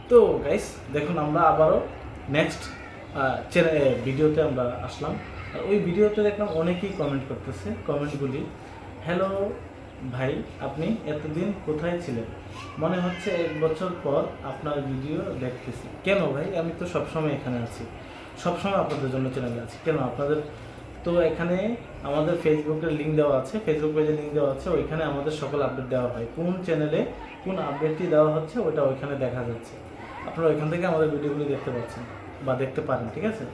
তো গাইস দেখুন আমরা আবারও নেক্সট ভিডিওতে আমরা আসলাম। আর ওই ভিডিওতে দেখলাম অনেকেই কমেন্ট করতেছে। কমেন্টগুলি, হ্যালো ভাই, আপনি এতদিন কোথায় ছিলেন? মনে হচ্ছে 1 বছর পর আপনার ভিডিও দেখতেছি। কেন ভাই, আমি তো সবসময় এখানে আছি, সবসময় আপনাদের জন্য চ্যানেলে আছি। কেন আপনাদের তো এখানে আমাদের ফেসবুকের লিঙ্ক দেওয়া আছে, ফেসবুক পেজে লিঙ্ক দেওয়া আছে, ওইখানে আমাদের সকল আপডেট দেওয়া হয়। কোন চ্যানেলে কোন আপডেটটি দেওয়া হচ্ছে ওটা ওইখানে দেখা যাচ্ছে। আপনারা ওইখান থেকে আমাদের ভিডিওগুলি দেখতে পাচ্ছেন বা দেখতে পারেন, ঠিক আছে?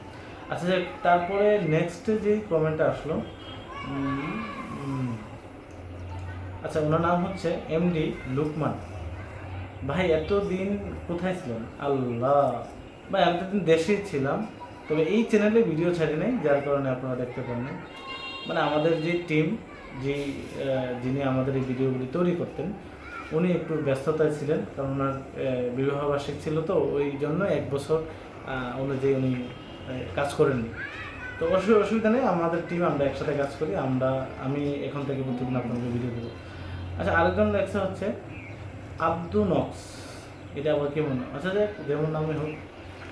আচ্ছা, তারপরে নেক্সট যে কমেন্টটা আসলো, আচ্ছা ওনার নাম হচ্ছে এমডি লুকমান। ভাই এতদিন কোথায় ছিলেন? আল্লাহ ভাই, আমি তো দিন দেশেই ছিলাম, তবে এই চ্যানেলে ভিডিও ছাড়ি নাই, যার কারণে আপনারা দেখতে পান না। মানে আমাদের যে টিম, যিনি আমাদের এই ভিডিওগুলি তৈরি করতেন, উনি একটু ব্যস্ততায় ছিলেন, কারণ ওনার বিবাহবার্ষিক ছিল, তো ওই জন্য 1 বছর অনুযায়ী উনি কাজ করেননি। তো অসুবিধা নেই, আমাদের টিম আমরা একসাথে কাজ করি। আমি এখন থেকে প্রতিদিন আপনাদের ভিডিও দেবো। আচ্ছা, আরেকজন লেখছে হচ্ছে আব্দু নক্স। এটা আবার কেমন? আচ্ছা যেমন নামে হোক।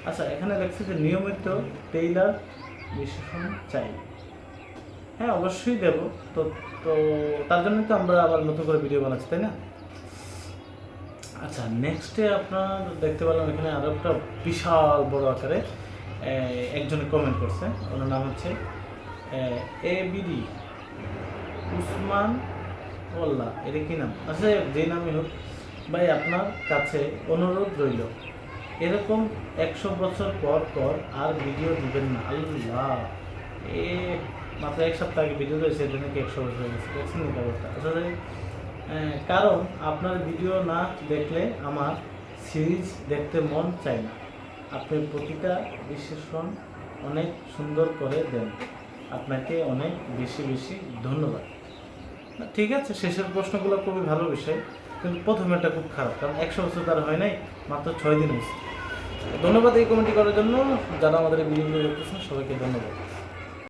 আচ্ছা, এখানে লেখছে যে নিয়মিত টেইলার বিশ্লেষণ চাই। হ্যাঁ, অবশ্যই দেব। তো তো তার জন্য তো আমরা আবার নতুন করে ভিডিও বানাচ্ছি, তাই না? আচ্ছা, নেক্সটে আপনার দেখতে পেলাম এখানে আরও একটা বিশাল বড় আকারে একজনে কমেন্ট করছে। ওনার নাম হচ্ছে এবিডি উসমান ওল্লা। এটা কি নাম? আচ্ছা, যে নামই হোক ভাই, আপনার কাছে অনুরোধ রইল, এরকম 100 বছর পর পর আর ভিডিও দিবেন না। আল্লাহ, এ মাত্র 1 সপ্তাহ আগে ভিডিও দিয়েছে, এটা নাকি 100 বছর হয়ে গেছে। দেখছেন এই ব্যাপারটা? আচ্ছা, কারণ আপনার ভিডিও না দেখলে আমার সিরিজ দেখতে মন চায় না। আপনি প্রতিটা বিশ্লেষণ অনেক সুন্দর করে দেন, আপনাকে অনেক বেশি বেশি ধন্যবাদ। ঠিক আছে, শেষের প্রশ্নগুলো খুবই ভালো বিষয়, কিন্তু প্রথমেটা খুব খারাপ, কারণ 100 বছর তার হয় নাই, মাত্র 6 দিন হয়েছে। ধন্যবাদ এই কমেন্টটি করার জন্য। যারা আমাদের এই ভিডিওগুলো দেখতেছেন সবাইকে ধন্যবাদ।